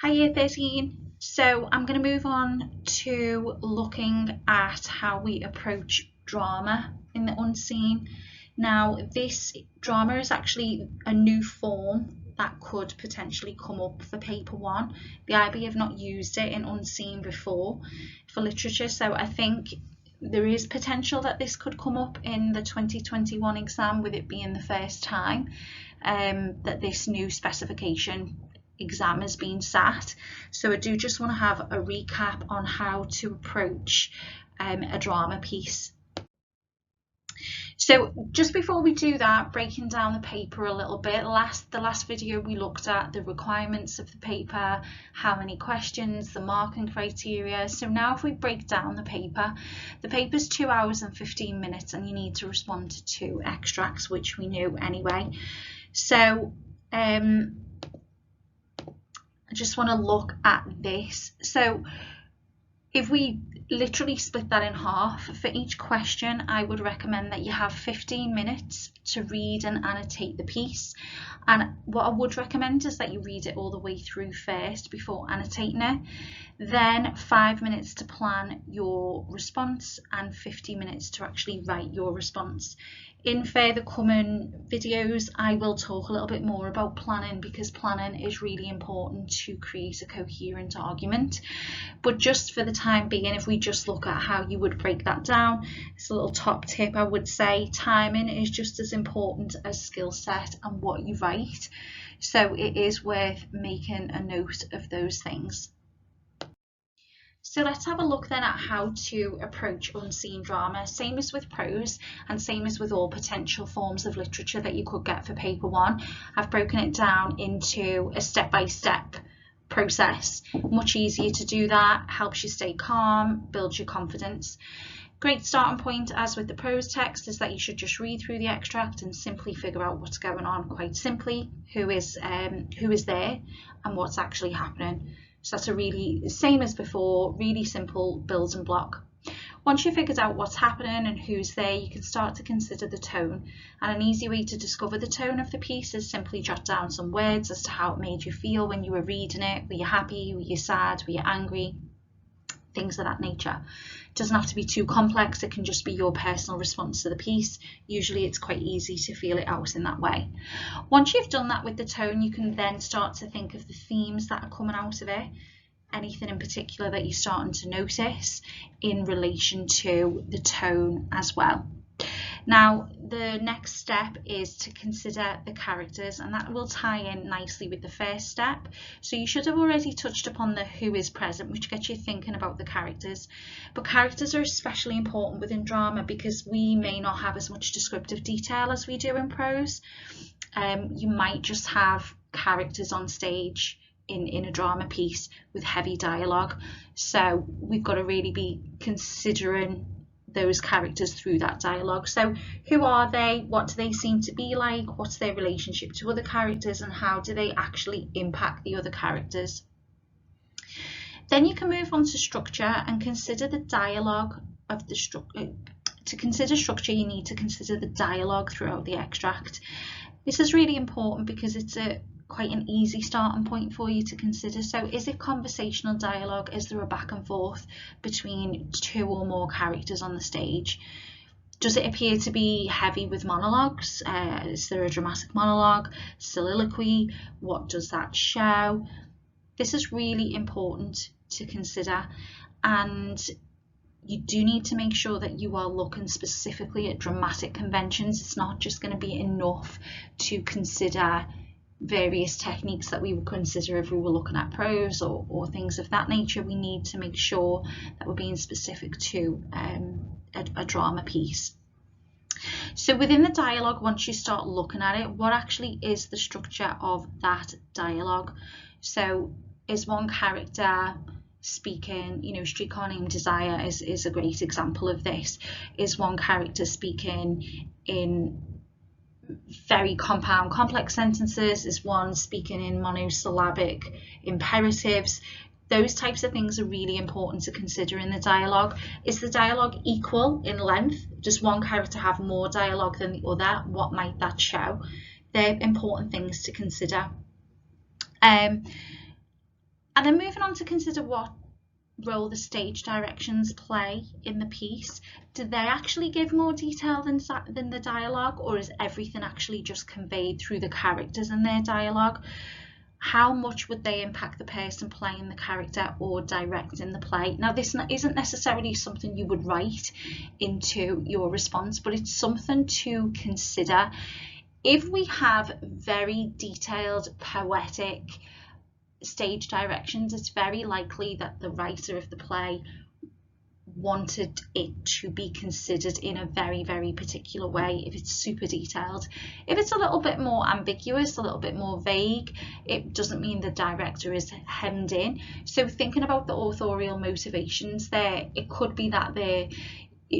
Hi Year 13. So I'm going to move on to looking at how we approach drama in the unseen. Now this drama is actually a new form that could potentially come up for paper 1. The IB have not used it in unseen before for literature, so I think there is potential that this could come up in the 2021 exam, with it being the first time that this new specification exam has been sat. So I do just want to have a recap on how to approach a drama piece. So just before we do that, breaking down the paper a little bit, the last video we looked at the requirements of the paper, how many questions, the marking criteria. So now if we break down the paper's 2 hours and 15 minutes and you need to respond to 2 extracts, which we knew anyway. So I just want to look at this. So if we literally split that in half, for each question, I would recommend that you have 15 minutes to read and annotate the piece. And what I would recommend is that you read it all the way through first before annotating it. Then 5 minutes to plan your response and 50 minutes to actually write your response. In further coming videos, I will talk a little bit more about planning, because planning is really important to create a coherent argument. But just for the time being, if we just look at how you would break that down, it's a little top tip. I would say timing is just as important as skill set and what you write. So it is worth making a note of those things. So let's have a look then at how to approach unseen drama. Same as with prose and same as with all potential forms of literature that you could get for paper 1. I've broken it down into a step-by-step process. Much easier to do that, helps you stay calm, builds your confidence. Great starting point, as with the prose text, is that you should just read through the extract and simply figure out what's going on quite simply, who is there and what's actually happening. So that's a really, same as before, really simple building block. Once you've figured out what's happening and who's there, you can start to consider the tone. And an easy way to discover the tone of the piece is simply jot down some words as to how it made you feel when you were reading it. Were you happy? Were you sad? Were you angry? Things of that nature. It doesn't have to be too complex. It can just be your personal response to the piece. Usually it's quite easy to feel it out in that way. Once you've done that with the tone, you can then start to think of the themes that are coming out of it. Anything in particular that you're starting to notice in relation to the tone as well. Now, the next step is to consider the characters, and that will tie in nicely with the first step. So you should have already touched upon the who is present, which gets you thinking about the characters. But characters are especially important within drama because we may not have as much descriptive detail as we do in prose. You might just have characters on stage in a drama piece with heavy dialogue. So we've got to really be considering those characters through that dialogue. So who are they? What do they seem to be like? What's their relationship to other characters, and how do they actually impact the other characters? Then you can move on to structure and consider the dialogue of the structure. To consider structure, you need to consider the dialogue throughout the extract. This is really important because it's quite an easy starting point for you to consider. So is it conversational dialogue? Is there a back and forth between 2 or more characters on the stage? Does it appear to be heavy with monologues? Is there a dramatic monologue, soliloquy? What does that show? This is really important to consider, and you do need to make sure that you are looking specifically at dramatic conventions. It's not just going to be enough to consider various techniques that we would consider if we were looking at prose or things of that nature. We need to make sure that we're being specific to a drama piece. So within the dialogue, once you start looking at it, what actually is the structure of that dialogue? So is one character speaking, Streetcar Named Desire is a great example of this. Is one character speaking in very compound, complex sentences? Is one speaking in monosyllabic imperatives? Those types of things are really important to consider in the dialogue. Is the dialogue equal in length? Does one character have more dialogue than the other? What might that show? They're important things to consider. And then moving on to consider what role the stage directions play in the piece. Do they actually give more detail than the dialogue, or is everything actually just conveyed through the characters and their dialogue? How much would they impact the person playing the character or directing the play? Now, this isn't necessarily something you would write into your response, but it's something to consider. If we have very detailed, poetic stage directions, it's very likely that the writer of the play wanted it to be considered in a very, very particular way if it's super detailed. If it's a little bit more ambiguous, a little bit more vague, it doesn't mean the director is hemmed in. So thinking about the authorial motivations there, it could be that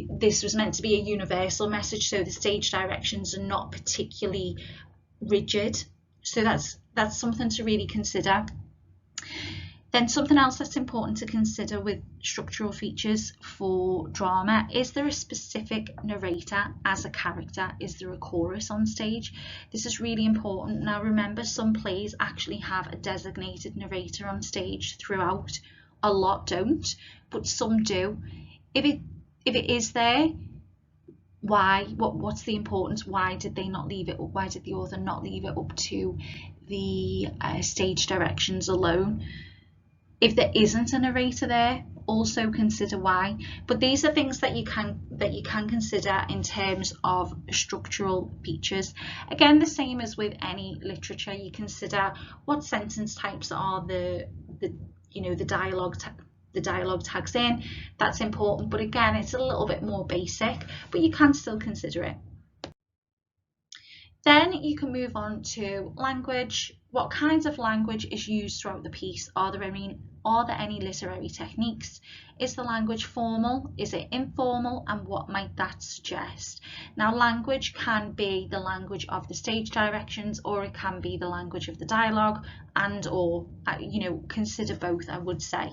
this was meant to be a universal message, so the stage directions are not particularly rigid. So that's something to really consider. Then something else that's important to consider with structural features for drama: is there a specific narrator as a character? Is there a chorus on stage? This is really important. Now remember, some plays actually have a designated narrator on stage throughout. A lot don't, but some do. If it is there, why? What's the importance? Why did they not leave it up? Why did the author not leave it up to the stage directions alone? If there isn't a narrator there, also consider why. But these are things that you can consider in terms of structural features. Again, the same as with any literature, you consider what sentence types are the dialogue tags in. That's important, but again, it's a little bit more basic, but you can still consider it. Then you can move on to language. What kinds of language is used throughout the piece? Are there any literary techniques? Is the language formal? Is it informal? And what might that suggest? Now, language can be the language of the stage directions, or it can be the language of the dialogue, or consider both, I would say.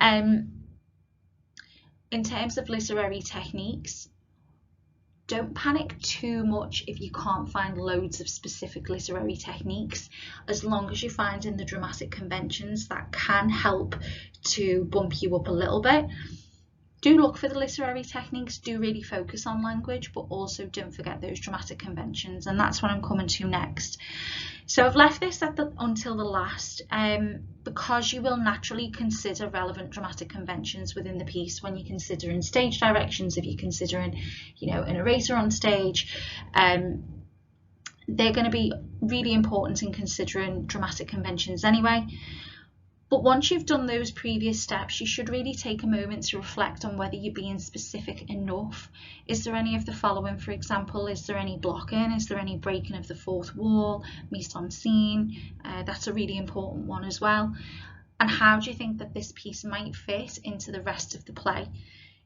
In terms of literary techniques, don't panic too much if you can't find loads of specific literary techniques, as long as you're finding the dramatic conventions that can help to bump you up a little bit. Do look for the literary techniques, do really focus on language, but also don't forget those dramatic conventions, and that's what I'm coming to next. So I've left this until the last because you will naturally consider relevant dramatic conventions within the piece when you're considering stage directions. If you're considering, a narrator on stage, they're going to be really important in considering dramatic conventions anyway. But once you've done those previous steps, you should really take a moment to reflect on whether you're being specific enough. Is there any of the following, for example? Is there any blocking? Is there any breaking of the fourth wall? Mise en scene? That's a really important one as well. And how do you think that this piece might fit into the rest of the play?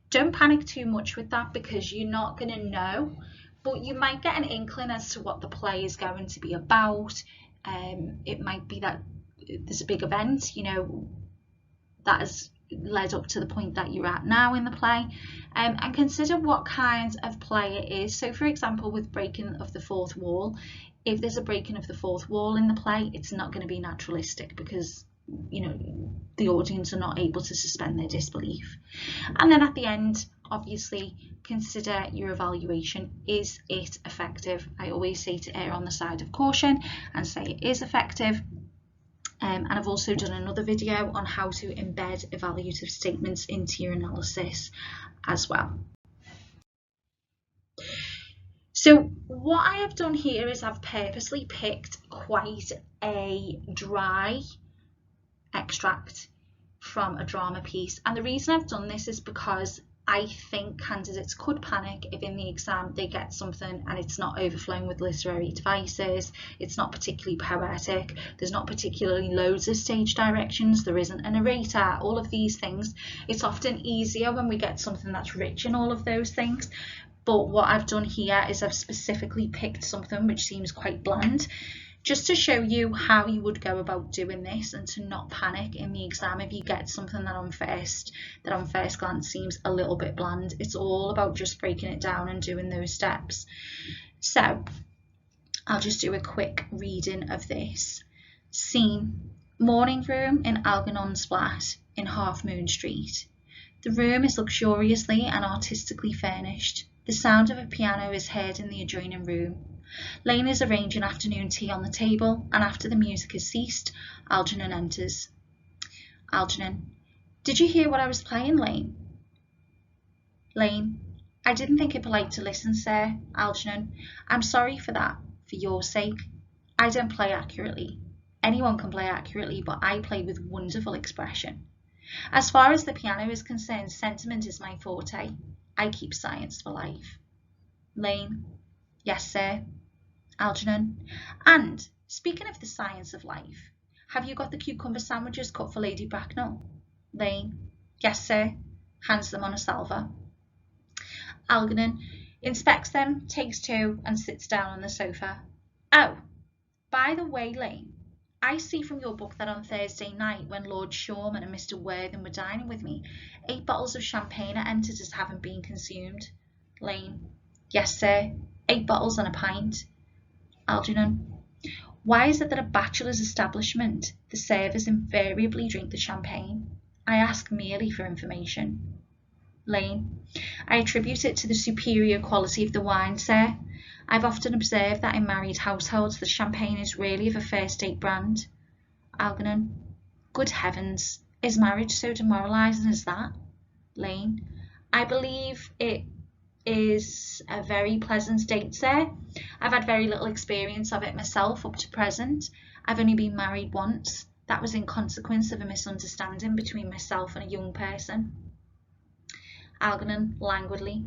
Don't panic too much with that, because you're not going to know, but you might get an inkling as to what the play is going to be about. It might be that there's a big event, that has led up to the point that you're at now in the play, and consider what kind of play it is. So for example, with breaking of the fourth wall, if there's a breaking of the fourth wall in the play, it's not going to be naturalistic, because the audience are not able to suspend their disbelief. And then at the end, obviously, consider your evaluation. Is it effective? I always say to err on the side of caution and say it is effective. And I've also done another video on how to embed evaluative statements into your analysis as well. So what I have done here is I've purposely picked quite a dry extract from a drama piece, and the reason I've done this is because I think candidates could panic if in the exam they get something and it's not overflowing with literary devices, it's not particularly poetic, there's not particularly loads of stage directions, there isn't a narrator, all of these things. It's often easier when we get something that's rich in all of those things. But what I've done here is I've specifically picked something which seems quite bland, just to show you how you would go about doing this and to not panic in the exam if you get something that on first glance seems a little bit bland. It's all about just breaking it down and doing those steps. So I'll just do a quick reading of this. Scene: Morning room in Algernon's flat in Half Moon Street. The room is luxuriously and artistically furnished. The sound of a piano is heard in the adjoining room. Lane is arranging afternoon tea on the table, and after the music has ceased, Algernon enters. Algernon: did you hear what I was playing, Lane? Lane: I didn't think it polite to listen, sir. Algernon: I'm sorry for that, for your sake. I don't play accurately. Anyone can play accurately, but I play with wonderful expression. As far as the piano is concerned, sentiment is my forte. I keep science for life. Lane: yes, sir. Algernon: and, speaking of the science of life, have you got the cucumber sandwiches cut for Lady Bracknell? Lane: yes, sir. Hands them on a salver. Algernon inspects them, takes two, and sits down on the sofa. Oh, by the way, Lane, I see from your book that on Thursday night, when Lord Shawman and Mr. Worthing were dining with me, 8 bottles of champagne are entered as having been consumed. Lane: yes, sir. 8 bottles and a pint. Algernon: why is it that a bachelor's establishment, the servers invariably drink the champagne? I ask merely for information. Lane: I attribute it to the superior quality of the wine, sir. I've often observed that in married households the champagne is really of a first-rate brand. Algernon: good heavens, is marriage so demoralising as that? Lane: I believe it is a very pleasant date, sir. I've had very little experience of it myself up to present. I've only been married once. That was in consequence of a misunderstanding between myself and a young person. Algernon languidly: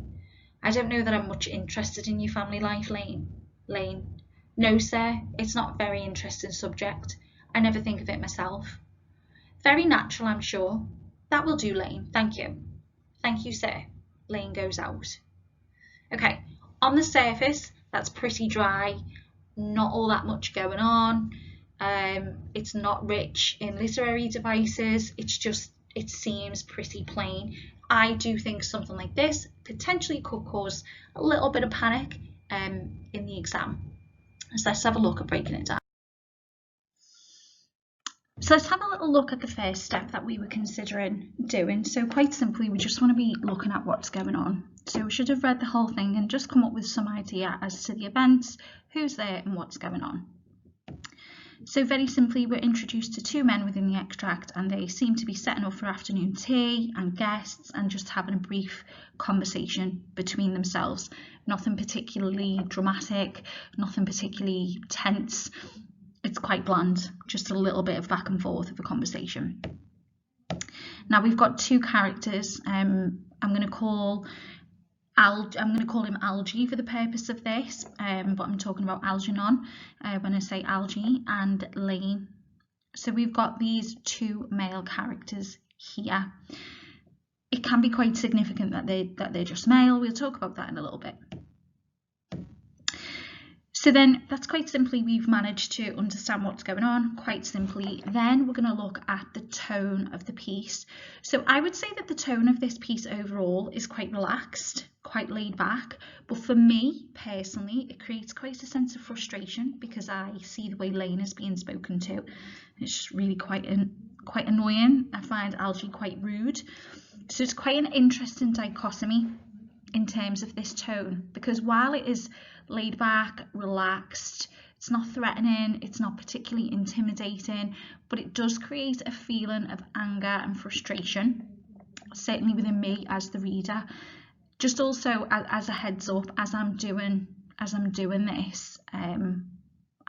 I don't know that I'm much interested in your family life, Lane. Lane: no, sir, it's not a very interesting subject. I never think of it myself. Very natural, I'm sure. That will do, Lane. Thank you. Thank you, sir. Lane goes out. Okay, on the surface, that's pretty dry, not all that much going on. It's not rich in literary devices. It seems pretty plain. I do think something like this potentially could cause a little bit of panic in the exam. So let's have a look at breaking it down. So let's have a little look at the first step that we were considering doing. So quite simply, we just want to be looking at what's going on. So we should have read the whole thing and just come up with some idea as to the events, who's there and what's going on. So very simply, we're introduced to 2 men within the extract, and they seem to be setting up for afternoon tea and guests and just having a brief conversation between themselves. Nothing particularly dramatic, nothing particularly tense. It's quite bland, just a little bit of back and forth of a conversation. Now we've got 2 characters. I'm going to call him Algie for the purpose of this, but I'm talking about Algernon when I say Algie, and Lane. So we've got these 2 male characters here. It can be quite significant that they're just male. We'll talk about that in a little bit. So then that's quite simply, we've managed to understand what's going on quite simply. Then we're going to look at the tone of the piece. So I would say that the tone of this piece overall is quite relaxed, quite laid back. But for me personally, it creates quite a sense of frustration because I see the way Lane is being spoken to. It's just really quite annoying. I find Algie quite rude. So it's quite an interesting dichotomy in terms of this tone, because while it is laid back, relaxed, it's not threatening, it's not particularly intimidating, but it does create a feeling of anger and frustration, certainly within me as the reader. Just also as a heads up, as I'm doing this,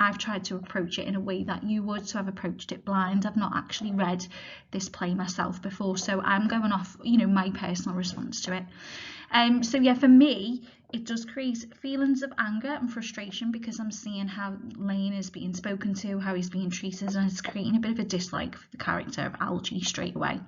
I've tried to approach it in a way that you would, so I've approached it blind. I've not actually read this play myself before, so I'm going off, my personal response to it. So yeah, for me, it does create feelings of anger and frustration because I'm seeing how Lane is being spoken to, how he's being treated, and it's creating a bit of a dislike for the character of Algie straight away.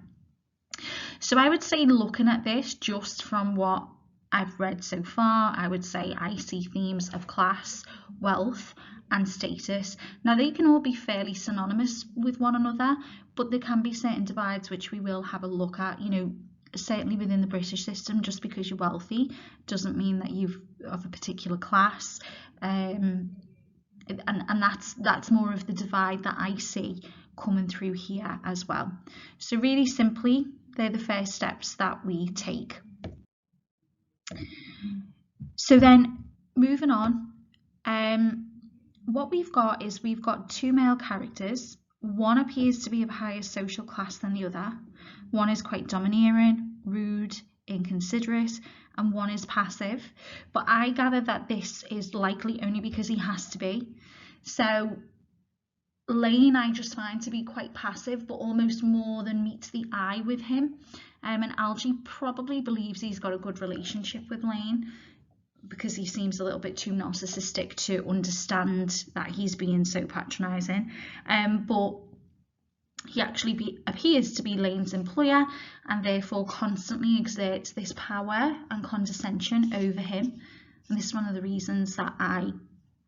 So I would say, looking at this just from what I've read so far, I would say I see themes of class, wealth, and status. Now they can all be fairly synonymous with one another, but there can be certain divides which we will have a look at. Certainly within the British system, just because you're wealthy doesn't mean that you're of a particular class, and that's more of the divide that I see coming through here as well. So really simply, they're the first steps that we take. So then moving on, what we've got is we've got two male characters. One appears to be of a higher social class than the other. One is quite domineering, rude, inconsiderate, and one is passive. But I gather that this is likely only because he has to be. So Lane I just find to be quite passive, but almost more than meets the eye with him. And Algie probably believes he's got a good relationship with Lane, because he seems a little bit too narcissistic to understand that he's being so patronising. But he actually appears to be Lane's employer and therefore constantly exerts this power and condescension over him. And this is one of the reasons that I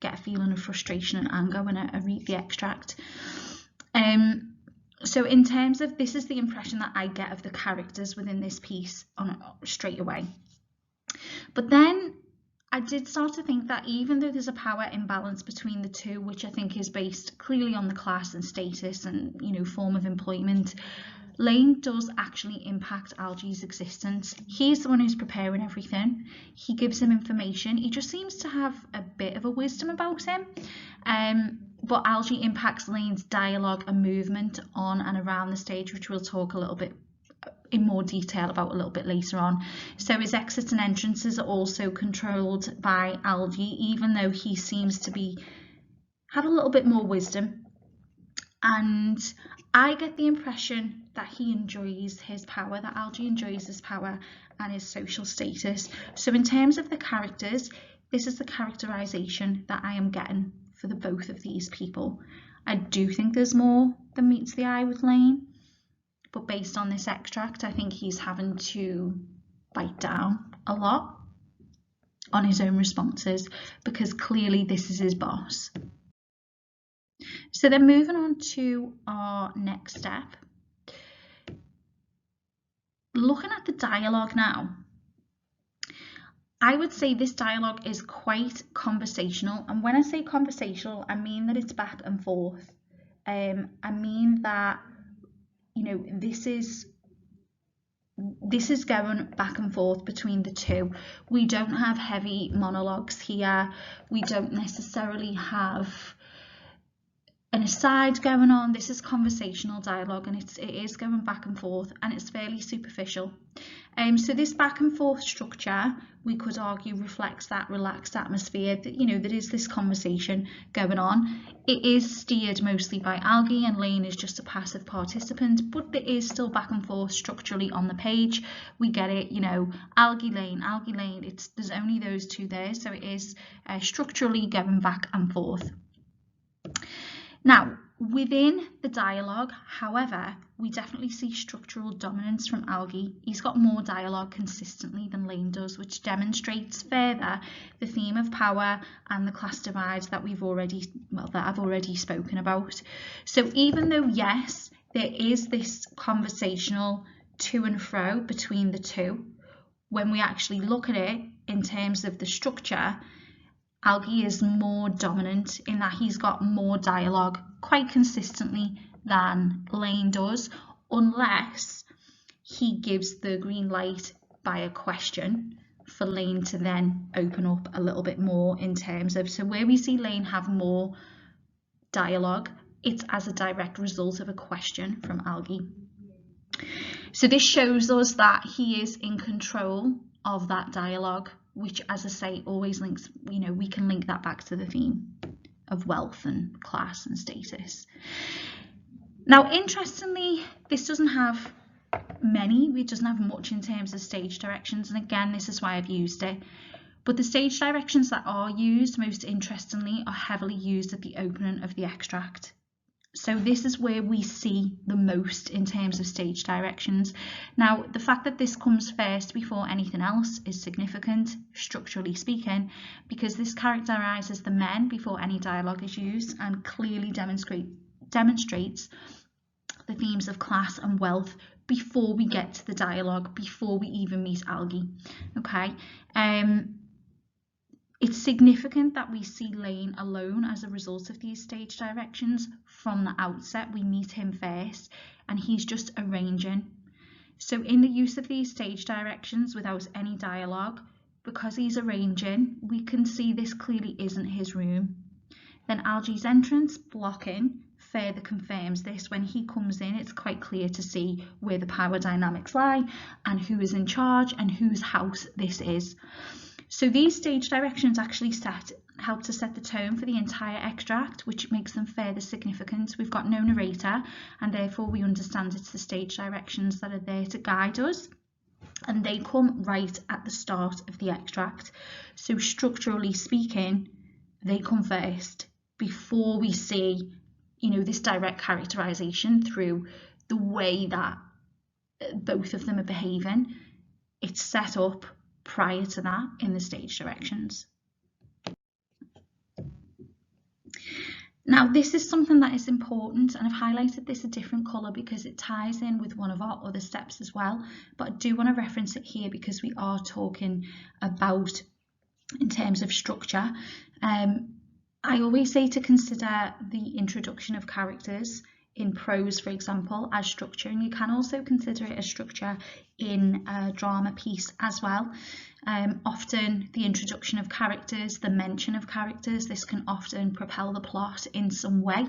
get a feeling of frustration and anger when I read the extract. So in terms of, this is the impression that I get of the characters within this piece straight away. But then I did start to think that even though there's a power imbalance between the two, which I think is based clearly on the class and status and, you know, form of employment, Lane does actually impact Algie's existence. He's the one who's preparing everything. He gives him information. He just seems to have a bit of a wisdom about him. But Algie impacts Lane's dialogue and movement on and around the stage, which we'll talk a little bit in more detail about a little bit later on. So his exits and entrances are also controlled by Algie, even though he seems to have a little bit more wisdom. And I get the impression that he enjoys his power, that Algie enjoys his power and his social status. So in terms of the characters, this is the characterization that I am getting for the both of these people. I do think there's more than meets the eye with Lane, but based on this extract, I think he's having to bite down a lot on his own responses, because clearly this is his boss. So then moving on to our next step, looking at the dialogue now, I would say this dialogue is quite conversational. And when I say conversational, I mean that it's back and forth. I mean that, you know, this is going back and forth between the two. We don't have heavy monologues here. We don't necessarily have an aside going on. This is conversational dialogue, and it is going back and forth, and it's fairly superficial. So this back and forth structure, we could argue, reflects that relaxed atmosphere that, you know, there is this conversation going on. It is steered mostly by Algie, and Lane is just a passive participant, but there is still back and forth structurally on the page. We get it, you know, Algie, Lane, there's only those two there, so it is structurally going back and forth. Now, within the dialogue, however, we definitely see structural dominance from Algie. He's got more dialogue consistently than Lane does, which demonstrates further the theme of power and the class divides that I've already spoken about. So even though, yes, there is this conversational to and fro between the two, when we actually look at it in terms of the structure, Algie is more dominant in that he's got more dialogue quite consistently than Lane does, unless he gives the green light by a question for Lane to then open up a little bit more in terms of, so where we see Lane have more dialogue, it's as a direct result of a question from Algie. So this shows us that he is in control of that dialogue, which, as I say, always links, you know, we can link that back to the theme of wealth and class and status. Now, interestingly, this doesn't have it doesn't have much in terms of stage directions, and again, this is why I've used it. But the stage directions that are used, most interestingly, are heavily used at the opening of the extract. So this is where we see the most in terms of stage directions. Now, the fact that this comes first before anything else is significant, structurally speaking, because this characterizes the men before any dialogue is used and clearly demonstrates the themes of class and wealth before we get to the dialogue, before we even meet Algie. Okay. It's significant that we see Lane alone as a result of these stage directions. From the outset, we meet him first, and he's just arranging. So in the use of these stage directions without any dialogue, because he's arranging, we can see this clearly isn't his room. Then Algie's entrance, blocking, further confirms this. When he comes in, it's quite clear to see where the power dynamics lie and who is in charge and whose house this is. So these stage directions actually help to set the tone for the entire extract, which makes them further significant. We've got no narrator, and therefore we understand it's the stage directions that are there to guide us, and they come right at the start of the extract. So structurally speaking, they come first before we see, this direct characterization through the way that both of them are behaving. It's set up prior to that in the stage directions. Now, this is something that is important, and I've highlighted this a different colour because it ties in with one of our other steps as well, but I do want to reference it here because we are talking about in terms of structure. I always say to consider the introduction of characters in prose, for example, as structure, and you can also consider it as structure in a drama piece as well. Often the introduction of characters, the mention of characters, this can often propel the plot in some way.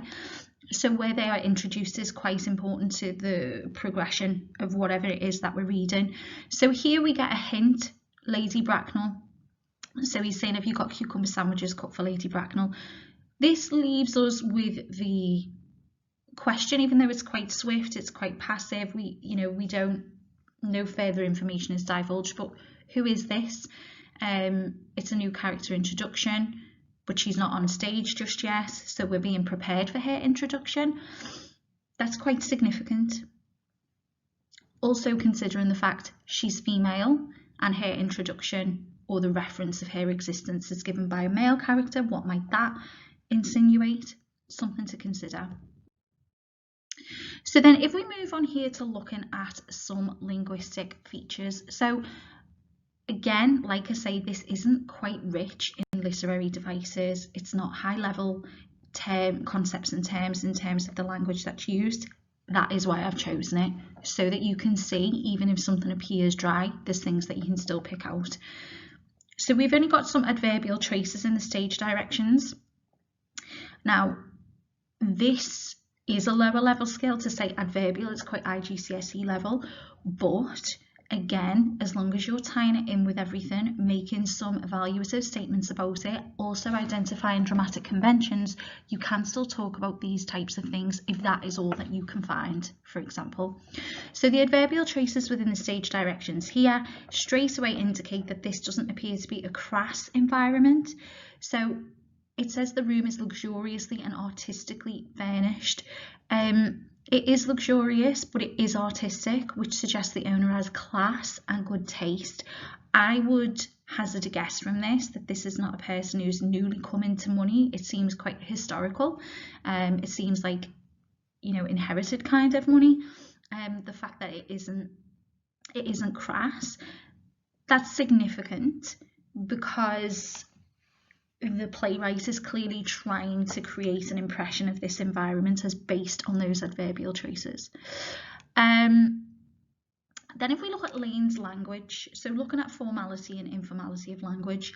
So where they are introduced is quite important to the progression of whatever it is that we're reading. So here we get a hint, Lady Bracknell. So he's saying, have you got cucumber sandwiches cut for Lady Bracknell? This leaves us with the question, even though it's quite swift, it's quite passive, we don't, no further information is divulged, but who is this? It's a new character introduction, but she's not on stage just yet, so we're being prepared for her introduction. That's quite significant. Also considering the fact she's female and her introduction or the reference of her existence is given by a male character, what might that insinuate? Something to consider. So then if we move on here to looking at some linguistic features. So again, like I say, this isn't quite rich in literary devices. It's not high level concepts and terms in terms of the language that's used. That is why I've chosen it, so that you can see, even if something appears dry, there's things that you can still pick out. So we've only got some adverbial traces in the stage directions. Now, this is a lower level skill. To say adverbial, it's quite IGCSE level, but again, as long as you're tying it in with everything, making some evaluative statements about it, also identifying dramatic conventions, you can still talk about these types of things if that is all that you can find, for example. So the adverbial traces within the stage directions here straight away indicate that this doesn't appear to be a crass environment. So it says the room is luxuriously and artistically furnished. It is luxurious, but it is artistic, which suggests the owner has class and good taste. I would hazard a guess from this that this is not a person who's newly come into money. It seems quite historical. It seems like, inherited kind of money. The fact that it isn't crass, that's significant because the playwright is clearly trying to create an impression of this environment as based on those adverbial traces. Then if we look at Lane's language, so looking at formality and informality of language,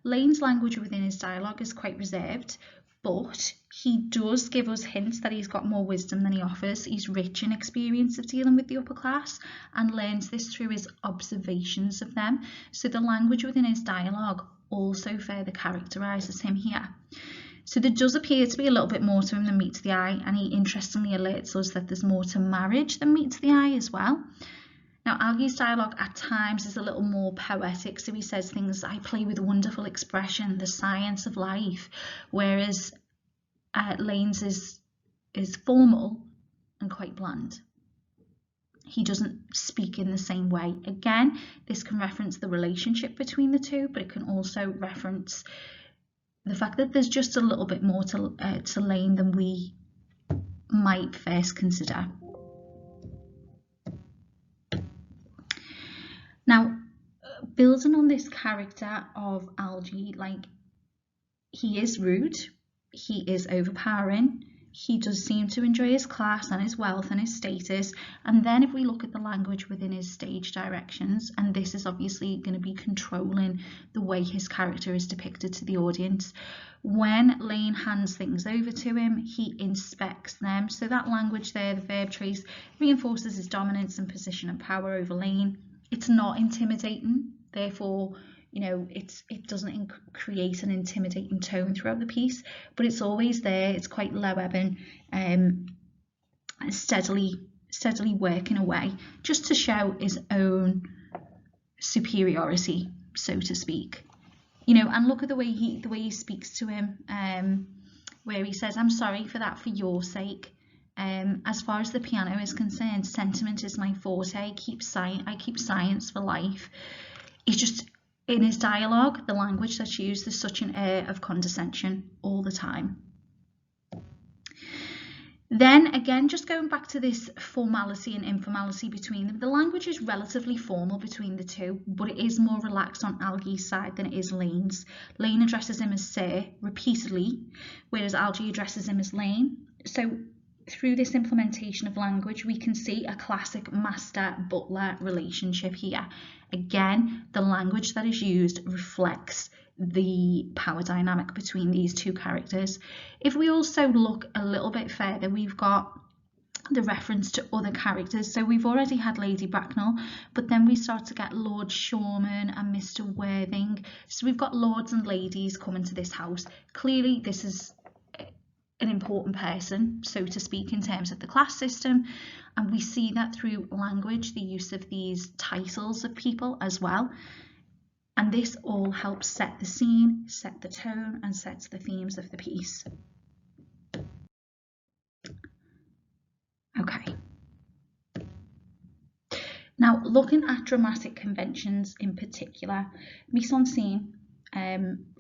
Lane's language within his dialogue is quite reserved, but he does give us hints that he's got more wisdom than he offers. He's rich in experience of dealing with the upper class and learns this through his observations of them. So the language within his dialogue also further characterises him here. So there does appear to be a little bit more to him than meets the eye, and he interestingly alerts us that there's more to marriage than meets the eye as well. Now, Algie's dialogue at times is a little more poetic, so he says things, I play with wonderful expression, the science of life, whereas Lane's is formal and quite bland. He doesn't speak in the same way. Again, this can reference the relationship between the two, but it can also reference the fact that there's just a little bit more to Lane than we might first consider. Now, building on this character of Algie, like he is rude, he is overpowering, he does seem to enjoy his class and his wealth and his status. And then if we look at the language within his stage directions, and this is obviously going to be controlling the way his character is depicted to the audience, when Lane hands things over to him, he inspects them. So that language there, the verb trace, reinforces his dominance and position and power over Lane. It's not intimidating, therefore, you know, it doesn't create an intimidating tone throughout the piece, but it's always there. It's quite low ebbing, steadily working away, just to show his own superiority, so to speak. You know, and look at the way he speaks to him, where he says, "I'm sorry for that, for your sake. As far as the piano is concerned, sentiment is my forte. I keep science for life." He's just, in his dialogue, the language that's used, there's such an air of condescension all the time. Then again, just going back to this formality and informality between them, the language is relatively formal between the two, but it is more relaxed on Algie's side than it is Lane's. Lane addresses him as Sir repeatedly, whereas Algie addresses him as Lane. So through this implementation of language, we can see a classic master-butler relationship here. Again, the language that is used reflects the power dynamic between these two characters. If we also look a little bit further, we've got the reference to other characters. So we've already had Lady Bracknell, but then we start to get Lord Shawman and Mr. Worthing. So we've got lords and ladies coming to this house. Clearly, this is an important person, so to speak, in terms of the class system, and we see that through language, the use of these titles of people as well. And this all helps set the scene, set the tone, and sets the themes of the piece. Okay. Now, looking at dramatic conventions in particular, mise-en-scène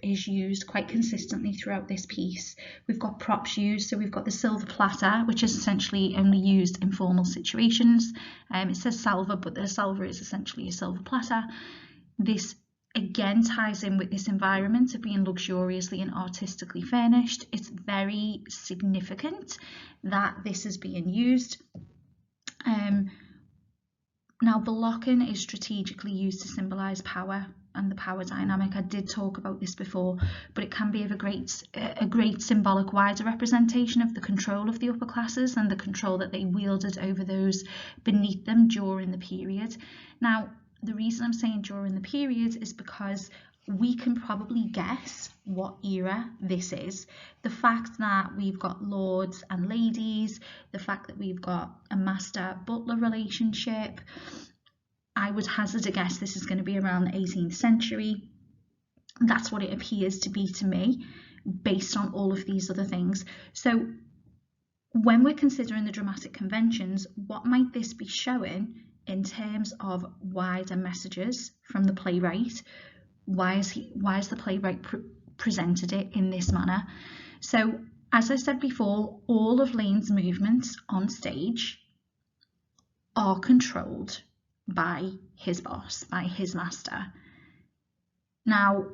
is used quite consistently throughout this piece. We've got props used, so we've got the silver platter, which is essentially only used in formal situations. It says salver, but the salver is essentially a silver platter. This again ties in with this environment of being luxuriously and artistically furnished. It's very significant that this is being used. Now, blocking is strategically used to symbolise power and the power dynamic. I did talk about this before, but it can be of a great symbolic wider representation of the control of the upper classes and the control that they wielded over those beneath them during the period. Now, the reason I'm saying during the period is because we can probably guess what era this is. The fact that we've got lords and ladies, the fact that we've got a master-butler relationship, I would hazard a guess this is going to be around the 18th century. That's what it appears to be to me, based on all of these other things. So when we're considering the dramatic conventions, what might this be showing in terms of wider messages from the playwright? Why is the playwright presented it in this manner? So, as I said before, all of Lane's movements on stage are controlled by his boss, by his master. Now,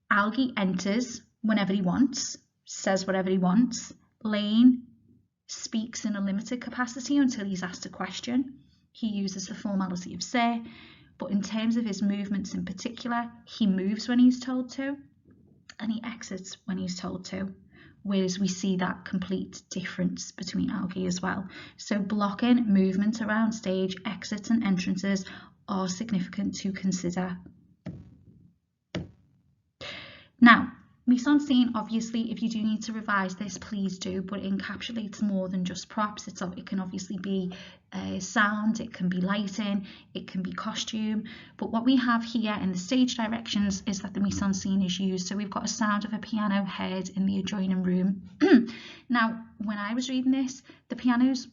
Algie enters whenever he wants, says whatever he wants. Lane speaks in a limited capacity until he's asked a question. He uses the formality of Sir, but in terms of his movements in particular, he moves when he's told to, and he exits when he's told to, whereas we see that complete difference between Algie as well. So blocking, movement around stage, exits and entrances are significant to consider. Now, mise-en-scène, obviously, if you do need to revise this, please do, but it encapsulates more than just props. It can obviously be sound, it can be lighting, it can be costume, but what we have here in the stage directions is that the mise-en-scène is used. So we've got a sound of a piano heard in the adjoining room. Now, when I was reading this, the pianos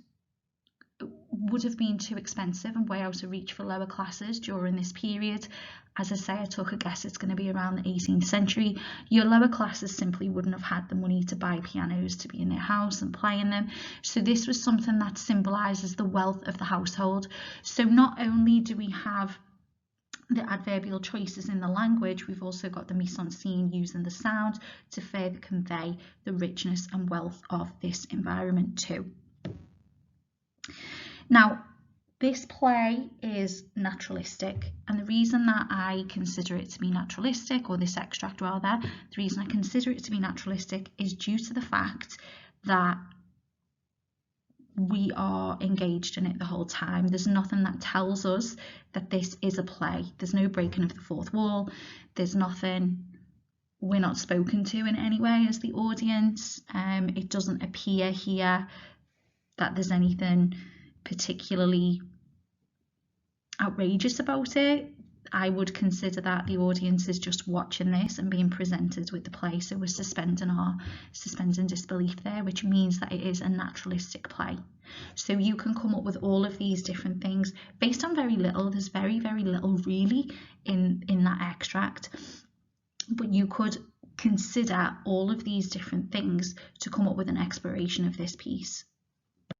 would have been too expensive and way out of reach for lower classes during this period. As I say, I took a guess it's going to be around the 18th century. Your lower classes simply wouldn't have had the money to buy pianos to be in their house and playing them. So this was something that symbolises the wealth of the household. So not only do we have the adverbial choices in the language, we've also got the mise-en-scène using the sound to further convey the richness and wealth of this environment too. Now, this play is naturalistic, and the reason that I consider it to be naturalistic, or this extract rather, the reason I consider it to be naturalistic is due to the fact that we are engaged in it the whole time. There's nothing that tells us that this is a play. There's no breaking of the fourth wall. There's nothing, we're not spoken to in any way as the audience. It doesn't appear here that there's anything particularly outrageous about it. I would consider that the audience is just watching this and being presented with the play, so we're suspending disbelief there, which means that it is a naturalistic play. So you can come up with all of these different things based on very little. There's very little really in that extract, but you could consider all of these different things to come up with an exploration of this piece.